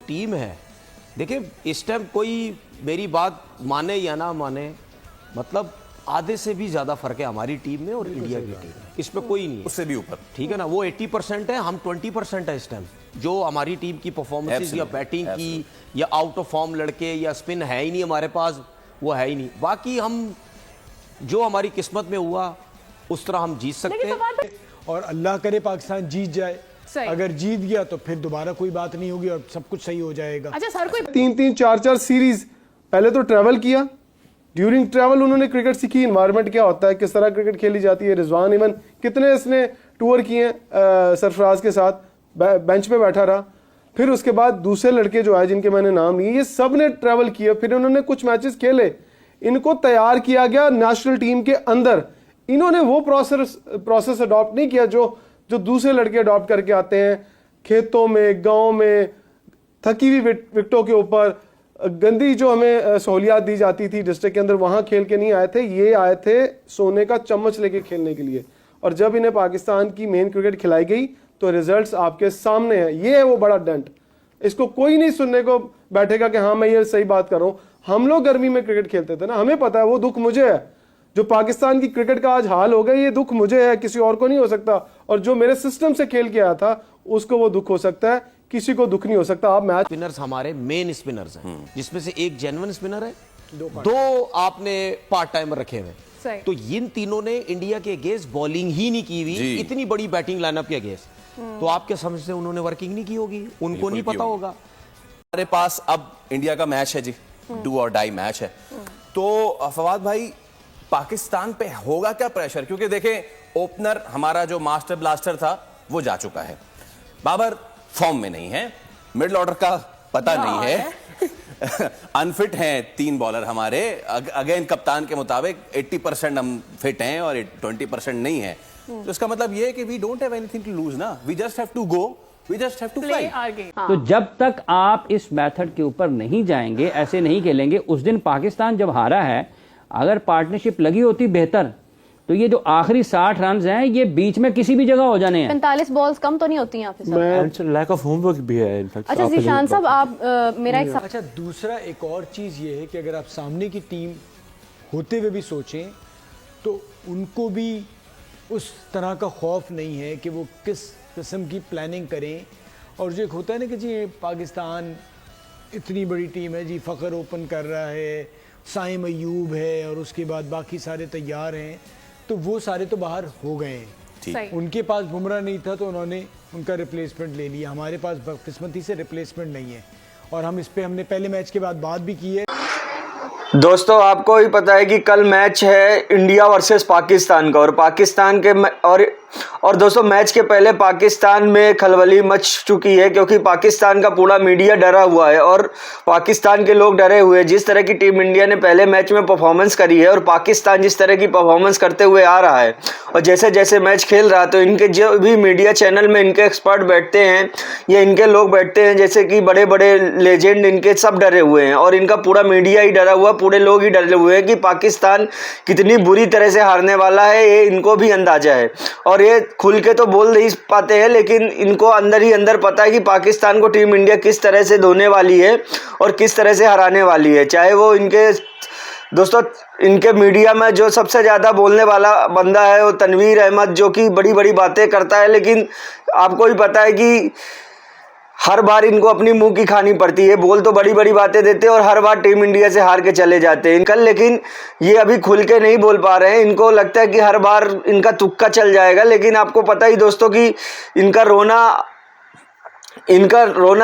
Team है, देखिए इस टाइम कोई मेरी बात माने या ना माने, मतलब आधे से भी ज्यादा फर्क है हमारी टीम में और इंडिया की टीम में, इसमें कोई नहीं है, उससे भी ऊपर, ठीक है ना। वो 80% है, हम 20% है इस टाइम। जो हमारी टीम की परफॉर्मेंस या बैटिंग की या आउट ऑफ फॉर्म लड़के या स्पिन है ही नहीं हमारे पास, वो है ही नहीं। बाकी हम जो हमारी किस्मत में हुआ उस तरह हम जीत सकते हैं, और अल्लाह करे पाकिस्तान जीत जाए। अगर जीत गया तो फिर दोबारा कोई बात नहीं होगी और सब कुछ सही हो जाएगा। अच्छा सर, कोई 3-3 4-4 सीरीज पहले तो ट्रैवल किया, ड्यूरिंग ट्रैवल उन्होंने क्रिकेट सीखी, इन्वायरमेंट क्या होता है, किस तरह क्रिकेट खेली जाती है। रिजवान इवन कितने इसने टूर किए हैं सरफराज के साथ, बेंच पे बैठा रहा। फिर उसके बाद दूसरे लड़के जो आए जिनके मैंने नाम लिए, ये सब ने ट्रैवल किया, फिर उन्होंने कुछ मैचेस खेले, इनको तैयार किया गया नेशनल टीम के अंदर। इन्होंने वो प्रोसेस अडॉप्ट नहीं किया जो दूसरे लड़के अडॉप्ट करके आते हैं खेतों में, गांव में, थकी हुई विकेटों के ऊपर, गंदी जो हमें सहूलियात दी जाती थी डिस्ट्रिक्ट के अंदर, वहां खेल के नहीं आए थे। ये आए थे सोने का चम्मच लेके खेलने के लिए, और जब इन्हें पाकिस्तान की मेन क्रिकेट खिलाई गई तो रिजल्ट्स आपके सामने हैं। ये है वो बड़ा डेंट, इसको कोई नहीं सुनने को बैठेगा कि हाँ मैं ये सही बात कर रहा हूँ। हम लोग गर्मी में क्रिकेट खेलते थे ना, हमें पता है, वो दुख मुझे है। जो पाकिस्तान की क्रिकेट का आज हाल हो गया, ये दुख मुझे है, किसी और को नहीं हो सकता। और जो मेरे सिस्टम से खेल के आया था उसको वो दुख हो सकता है, किसी को दुख नहीं हो सकता। आप मैच स्पिनर्स हमारे मेन स्पिनर्स हैं, जिसमें से एक जेन्युइन स्पिनर है, दो आपने पार्ट टाइमर रखे हुए, तो इन तीनों ने इंडिया के अगेंस्ट बॉलिंग ही नहीं की हुई, इतनी बड़ी बैटिंग लाइनअप के अगेंस्ट। तो आप क्या समझते हैं उन्होंने वर्किंग नहीं की होगी, उनको नहीं पता होगा। हमारे पास अब इंडिया का मैच है जी, डू और डाई मैच है। तो फवाद भाई, पाकिस्तान पे होगा क्या प्रेशर? क्योंकि देखें ओपनर हमारा जो मास्टर ब्लास्टर था वो जा चुका है, बाबर फॉर्म में नहीं है, मिडिल ऑर्डर का पता नहीं है, अनफिट हैं 3 बॉलर हमारे। अगेन कप्तान के मुताबिक 80% हम फिट हैं और 20% नहीं है। तो इसका मतलब ये है कि we don't have anything to lose ना, we just have to go, we just have to fight. तो जब तक आप इस मेथड के ऊपर नहीं जाएंगे, ऐसे नहीं खेलेंगे, उस दिन पाकिस्तान जब हारा है, अगर पार्टनरशिप लगी होती बेहतर, तो ये जो आखिरी 60 रन हैं ये बीच में किसी भी जगह हो जाने हैं। 45 बॉल्स कम तो नहीं होती यहाँ पे? लैक ऑफ होमवर्क भी है इनफैक्ट। अच्छा जीशान साहब, आप मेरा एक अच्छा, दूसरा एक और चीज ये है कि अगर आप सामने की टीम होते हुए भी सोचें तो उनको भी उस तरह का खौफ नहीं है कि वो किस किस्म की प्लानिंग करें। और जो एक होता है ना कि जी पाकिस्तान इतनी बड़ी टीम है जी, फ़खर ओपन कर रहा है, साइम अयूब है, और उसके बाद बाकी सारे तैयार हैं, तो वो सारे तो बाहर हो गए हैं। उनके पास बुमराह नहीं था तो उन्होंने उनका रिप्लेसमेंट ले लिया। हमारे पास बदकिस्मती से रिप्लेसमेंट नहीं है, और हम इस पे हमने पहले मैच के बाद बात भी की है। दोस्तों आपको ही पता है कि कल मैच है इंडिया वर्सेस पाकिस्तान का, और पाकिस्तान के और दोस्तों मैच के पहले पाकिस्तान में खलबली मच चुकी है, क्योंकि पाकिस्तान का पूरा मीडिया डरा हुआ है और पाकिस्तान के लोग डरे हुए हैं। जिस तरह की टीम इंडिया ने पहले मैच में परफॉर्मेंस करी है और पाकिस्तान जिस तरह की परफॉर्मेंस करते हुए आ रहा है, और जैसे जैसे मैच खेल रहा है, तो इनके जो भी मीडिया चैनल में इनके एक्सपर्ट बैठते हैं या इनके लोग बैठते हैं, जैसे कि बड़े बड़े लेजेंड, इनके सब डरे हुए हैं, और इनका पूरा मीडिया ही डरा हुआ, पूरे लोग ही डरे हुए हैं कि पाकिस्तान कितनी बुरी तरह से हारने वाला है, ये इनको भी अंदाजा है। और ये खुल के तो बोल नहीं पाते हैं, लेकिन इनको अंदर ही अंदर पता है कि पाकिस्तान को टीम इंडिया किस तरह से धोने वाली है और किस तरह से हराने वाली है। चाहे वो इनके दोस्तों, इनके मीडिया में जो सबसे ज़्यादा बोलने वाला बंदा है वो तनवीर अहमद, जो कि बड़ी बड़ी बातें करता है, लेकिन आपको ही पता है कि हर बार इनको अपनी मुंह की खानी पड़ती है। बोल तो बड़ी बड़ी बातें देते हैं और हर बार टीम इंडिया से हार के चले जाते हैं कल, लेकिन ये अभी खुल के नहीं बोल पा रहे हैं। इनको लगता है कि हर बार इनका तुक्का चल जाएगा, लेकिन आपको पता ही दोस्तों कि इनका रोना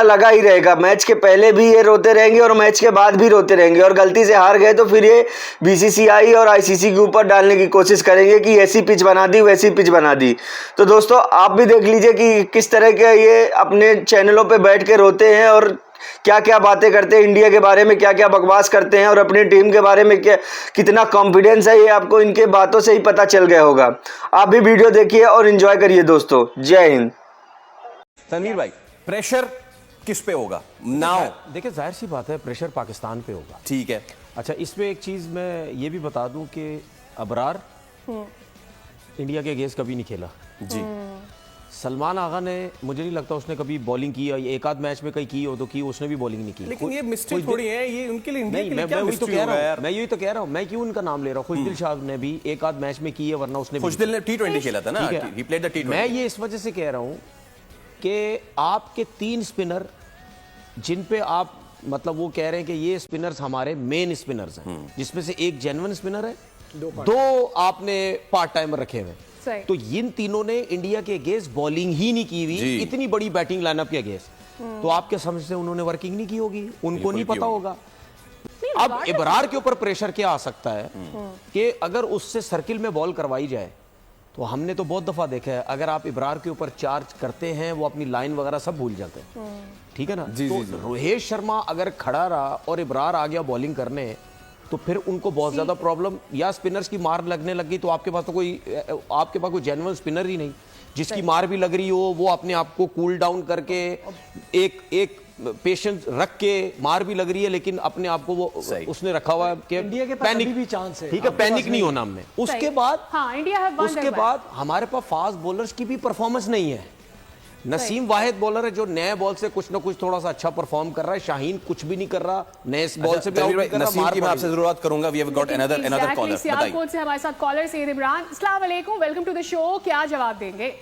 लगा ही रहेगा। मैच के पहले भी ये रोते रहेंगे और मैच के बाद भी रोते रहेंगे, और गलती से हार गए तो फिर ये बीसीसीआई और आईसीसी के ऊपर डालने की कोशिश करेंगे कि ऐसी पिच बना दी, वैसी पिच बना दी। तो दोस्तों आप भी देख लीजिए कि किस तरह के ये अपने चैनलों पे बैठ के रोते हैं और क्या क्या बातें करते हैं, इंडिया के बारे में क्या क्या बकवास करते हैं और अपनी टीम के बारे में क्या कितना कॉन्फिडेंस है, ये आपको इनके बातों से ही पता चल गया होगा। आप भी वीडियो देखिए और एंजॉय करिए दोस्तों। जय हिंद। तनवीर भाई, प्रेशर किस पे होगा नाउ? देखिए जाहिर सी बात है प्रेशर पाकिस्तान पे होगा। ठीक है। अच्छा, इसमें एक चीज़ मैं ये भी बता दूं कि अबरार इंडिया के अगेंस्ट कभी नहीं खेला जी। सलमान आगा ने, मुझे नहीं लगता उसने कभी बॉलिंग की, एक आध मैच में कहीं की हो तो की, उसने भी बॉलिंग नहीं की। लेकिन ये मिस्टेक थोड़ी है, ये उनके लिए इंडिया नहीं, के लिए मैं क्या वही तो मिस्टेक कह होगा रहा यार? हूँ, मैं यही तो कह रहा हूँ, मैं क्यों उनका नाम ले रहा हूँ। खुशदिल शाह ने भी एक आध मैच में की है, वरना उसने भी खुशदिल ने T20 खेला था ना, ठीक है। he played the T20। मैं ये इस वजह से कह रहा हूँ कि आपके 3 स्पिनर जिन पे आप मतलब वो कह रहे हैं कि ये स्पिनर्स हमारे मेन स्पिनर्स हैं, जिसमें से एक जेन्युइन स्पिनर है, दो आपने पार्ट टाइमर रखे हुए सही। तो इन तीनों ने इंडिया के अगेंस्ट बॉलिंग ही नहीं की हुई, जी। इतनी बड़ी बैटिंग लाइनअप के अगेंस्ट। तो आपके समझ से उन्होंने वर्किंग नहीं की होगी, उनको नहीं पता होगा। अब इबरार के ऊपर प्रेशर क्या आ सकता है कि अगर उससे सर्किल में बॉल करवाई जाए, तो हमने तो बहुत दफा देखा है, अगर आप इबरार के ऊपर चार्ज करते हैं, वो अपनी लाइन वगैरह सब भूल जाते हैं, ठीक है ना। तो रोहित शर्मा अगर खड़ा रहा और इबरार आ गया बॉलिंग करने, तो फिर उनको बहुत ज्यादा प्रॉब्लम, या स्पिनर्स की मार लगने लगी, तो आपके पास कोई जेन्युइन स्पिनर ही नहीं। जिसकी मार भी लग रही हो, वो अपने आप को कूल डाउन करके एक पेशेंस रख के, मार भी लग रही है लेकिन अपने आप को वो उसने रखा हुआ है कि इंडिया के पास पैनिक अभी भी चांस है, ठीक है, आपके पास पैनिक नहीं होना हमने। उसके बाद हाँ, इंडिया है उसके बाद हमारे पास फास्ट बॉलर्स की भी परफॉर्मेंस नहीं है। नसीम वाहिद बॉलर है जो नए बॉल से कुछ ना कुछ थोड़ा सा अच्छा परफॉर्म कर रहा है, शाहीन कुछ भी नहीं कर रहा, नए बॉल से भी आउट कर रहा, नसीम की मैं आपसे जरूरत करूंगा। We have got another caller. Sialkot से हमारे साथ कॉलर सैयद इमरान। अस्सलाम वालेकुम, वेलकम टू द शो। क्या जवाब देंगे?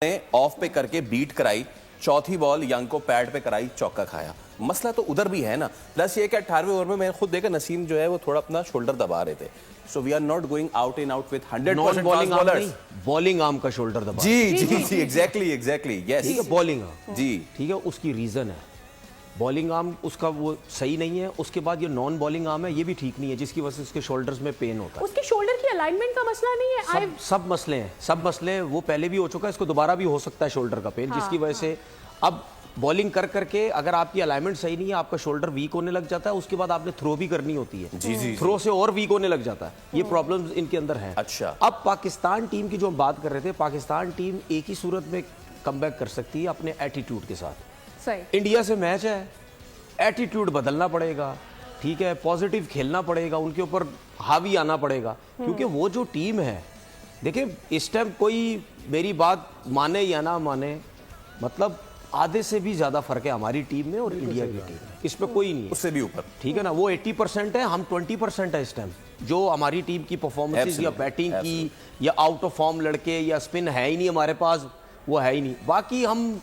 ने ऑफ पे करके बीट कराई, चौथी बॉल यंग को पैड पे कराई, चौका खाया। मसला तो उधर भी है ना। प्लस ये कि 18वें ओवर में मैंने खुद देखा नसीम जो है वो थोड़ा अपना शोल्डर दबा रहे थे। So we are not going out in out with 100% bowling arm bowlers. नहीं, बॉलिंग आर्म का शोल्डर दबा। जी एग्जैक्टली यस, ठीक है, बॉलिंग आर्म जी ठीक है, उसकी रीजन है बॉलिंग आर्म उसका वो सही नहीं है। उसके बाद ये नॉन बॉलिंग आर्म है, ये भी ठीक नहीं है, जिसकी वजह से उसके शोल्डर्स में पेन होता है। उसके शोल्डर की अलाइनमेंट का मसला नहीं है। सब मसले हैं, सब मसले हैं। वो पहले भी हो चुका है, इसको दोबारा भी हो सकता है शोल्डर का पेन, जिसकी वजह से अब बॉलिंग कर करके अगर आपकी अलाइनमेंट सही नहीं है, आपका शोल्डर वीक होने लग जाता है। उसके बाद आपने थ्रो भी करनी होती है, जी थ्रो से और वीक होने लग जाता है। ये प्रॉब्लम्स इनके अंदर है। अच्छा, अब पाकिस्तान टीम की जो हम बात कर रहे थे, पाकिस्तान टीम एक ही सूरत में कमबैक कर सकती है, अपने एटीट्यूड के साथ। सही। इंडिया से मैच है, एटीट्यूड बदलना पड़ेगा, ठीक है, पॉजिटिव खेलना पड़ेगा, उनके ऊपर हावी आना पड़ेगा, क्योंकि वो जो टीम है, देखिए इस टाइम कोई मेरी बात माने या ना माने, मतलब आधे से भी ज्यादा फर्क है हमारी टीम में और इंडिया की टीम में, इस पे कोई नहीं है, उससे भी ऊपर, ठीक है ना। वो 80% है, हम 20% है इस टाइम। जो हमारी टीम की परफॉर्मेंस या बैटिंग की या आउट ऑफ फॉर्म लड़के या स्पिन है ही नहीं हमारे पास, वो है ही नहीं। बाकी हम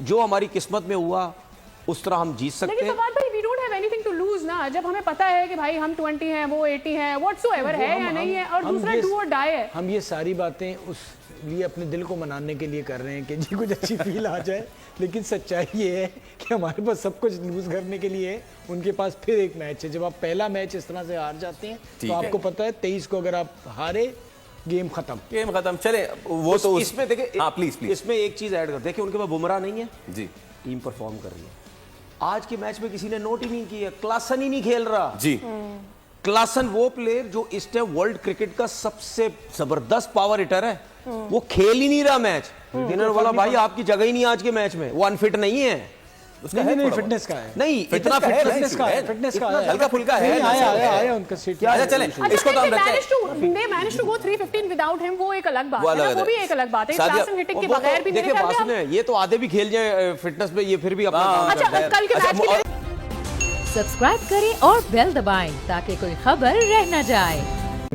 जो हमारी किस्मत में हुआ उस तरह हम जीत सकते हैं। लेकिन फवाद भाई, we don't have anything to lose ना, जब हमें पता है कि भाई हम 20 हैं, वो 80 हैं, व्हाटसोएवर है या नहीं है, और दूसरा डू और डाई है। हम ये सारी बातें उस लिए अपने दिल को मनाने के लिए कर रहे हैं कि जी कुछ अच्छी फील आ जाए, लेकिन सच्चाई ये है कि हमारे पास सब कुछ लूज करने के लिए है। उनके पास फिर एक मैच है। जब आप पहला मैच इस तरह से हार जाते हैं तो आपको पता है 23 को अगर आप हारे, गेम खत्म। चले वो तो इसमें देखिए, हाँ प्लीज इसमें एक चीज ऐड कर, देखिए उनके पास बुमराह नहीं है जी, टीम परफॉर्म कर रही है। आज के मैच में किसी ने नोट ही नहीं किया, क्लासन ही नहीं खेल रहा जी। क्लासन वो प्लेयर जो इस टाइम वर्ल्ड क्रिकेट का सबसे जबरदस्त पावर हिटर है, वो खेल ही नहीं रहा मैच। इन्होंने बोला भाई आपकी जगह ही नहीं आज के मैच में, वो अनफिट नहीं है। नहीं फिटनेस का है, नहीं इतना फिटनेस का है, हल्का फुल्का है, आया उनका सीट। अच्छा चलें, इसको तो हम रखते हैं। They managed to go 315 without him, वो एक अलग बात वो है अलग ना, वो है। भी एक अलग बात है। सादिया, क्लासन हिटिंग के बगैर भी देखिए मेरे ख्याल बात से सुने, ये तो आधे भी खेल जाए फिटनेस पे, ये फिर भी अपना काम अच्छा, करता है। कल के मैच के लिए सब्सक्राइब करें और बेल दबाएं ताकि कोई खबर रह न जाए।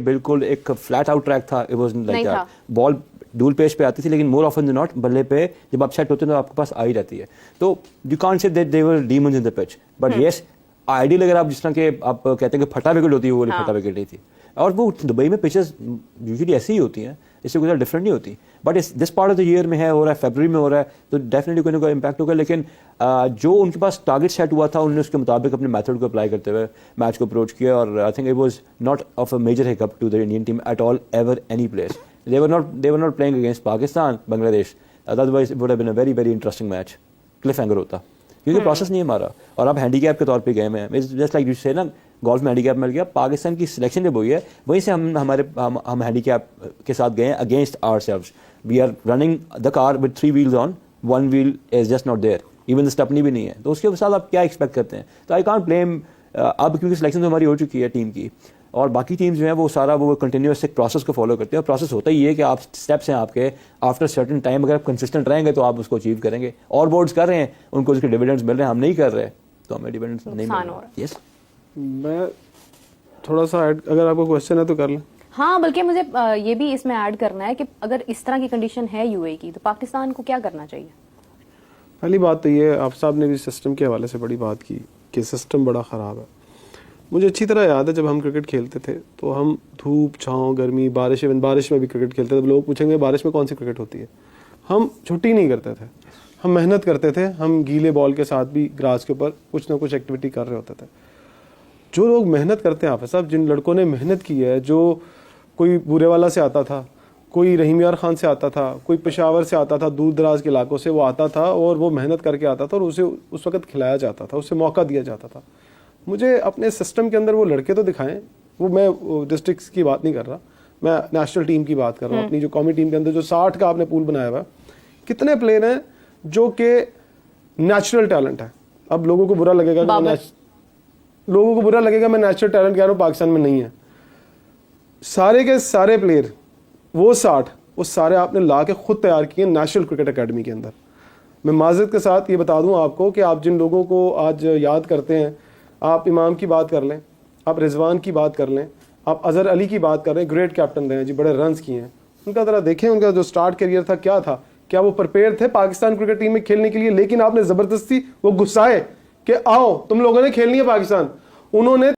बिल्कुल एक फ्लैट आउट ट्रैक था, इट वाज नहीं लाइक था। बॉल डूल पेज पे आती थी, लेकिन मोर ऑफन देन नॉट बल्ले पे जब आप सेट होते हैं तो आपके पास आ ही जाती है। तो you can't say that they were demons in the pitch, but yes ideal अगर आप जिस तरह के आप कहते हैं कि फटा विकेट होती है, वो फटा विकेट नहीं थी। और वो दुबई में पिचेस यूजुअली ऐसी ही होती हैं, इससे कुछ डिफरेंट नहीं होती। बट इस this part of the year में है, हो रहा है फरवरी में हो रहा है, तो डेफिनेटली कोई ना कोई इम्पैक्ट होगा। लेकिन जो उनके पास टारगेट सेट हुआ था, उन्होंने उसके मुताबिक अपने मेथड को अप्लाई करते हुए मैच को अप्रोच किया, और I think it was not of a major hiccup to the Indian team at all ever any place. They were not playing against Pakistan, Bangladesh. Otherwise, it would have been a very, very interesting match. Cliffhanger होता, क्योंकि process नहीं है हमारा, और अब handicap के तौर पे गए हैं। जस्ट लाइक यू से ना, गोल्फ में हैंडीकैप मिल गया, पाकिस्तान की सिलेक्शन जब हुई है वहीं से हम हैंडीकैप के साथ गए हैं against ourselves. We are running the car with 3 wheels on, 1 wheel is just not there, even the stepney भी नहीं है। तो उसके साथ आप क्या एक्सपेक्ट करते हैं? तो आई कांट ब्लेम अब, क्योंकि सिलेक्शन तो हमारी हो चुकी है टीम की। और बाकी टीम्स जो हैं वो सारा वो कंटिन्यूस एक प्रोसेस को फॉलो करते हैं, और प्रोसेस होता ही है कि आप स्टेप्स हैं आपके, आफ्टर सर्टन टाइम अगर आप कंसिस्टेंट रहेंगे तो आप उसको अचीव करेंगे। और बोर्ड्स कर रहे हैं, उनको उसके डिविडेंड्स मिल रहे हैं, हम नहीं कर रहे तो हमें डिविडेंड्स नहीं मिल रहे। यस, मैं थोड़ा सा ऐड, अगर आपको क्वेश्चन है तो कर लें। हाँ, बल्कि मुझे ये भी इसमें ऐड करना है कि अगर इस तरह की कंडीशन है यूएई की, तो पाकिस्तान को क्या करना चाहिए? पहली बात तो ये, आप साहब ने भी सिस्टम के हवाले से बड़ी बात की कि सिस्टम बड़ा ख़राब है। मुझे अच्छी तरह याद है जब हम क्रिकेट खेलते थे तो हम धूप छाँव गर्मी बारिश, इवन बारिश में भी क्रिकेट खेलते थे। तो लोग पूछेंगे बारिश में कौन सी क्रिकेट होती है। हम छुट्टी नहीं करते थे, हम मेहनत करते थे, हम गीले बॉल के साथ भी ग्रास के ऊपर कुछ ना कुछ एक्टिविटी कर रहे होते थे। जो लोग मेहनत करते हैं हाफिज़ साहब, जिन लड़कों ने मेहनत की है, जो कोई बूरेवाला से आता था, कोई रहीम यार खान से आता था, कोई पेशावर से आता था, दूर दराज के इलाकों से वो आता था और वो मेहनत करके आता था और उसे उस वक्त खिलाया जाता था, उसे मौका दिया जाता था। मुझे अपने सिस्टम के अंदर वो लड़के तो दिखाएं, वो मैं डिस्ट्रिक्ट्स की बात नहीं कर रहा, मैं नेशनल टीम की बात कर रहा हूँ। अपनी जो कौमी टीम के अंदर जो 60 का आपने पूल बनाया हुआ है, कितने प्लेयर हैं जो कि नेचुरल टैलेंट है। अब लोगों को बुरा लगेगा मैं नेचुरल टैलेंट कह रहा हूँ, पाकिस्तान में नहीं है। सारे के सारे प्लेयर वो 60 वो सारे आपने ला के खुद तैयार किए नेशनल क्रिकेट एकेडमी के अंदर। मैं माजरत के साथ ये बता दूं आपको कि आप जिन लोगों को आज याद करते हैं, आप इमाम की बात कर लें, आप रिजवान की बात कर लें, आप अजहर अली की बात कर रहे हैं, ग्रेट कैप्टन रहे हैं जी, बड़े रन्स किए हैं। उनका ज़रा देखें, उनका जो स्टार्ट करियर था क्या था, क्या वो प्रिपेयर थे पाकिस्तान क्रिकेट टीम में खेलने के लिए? लेकिन आपने ज़बरदस्ती वो गुस्साए कि आओ तुम लोगों ने खेलनी है पाकिस्तान। उन्होंने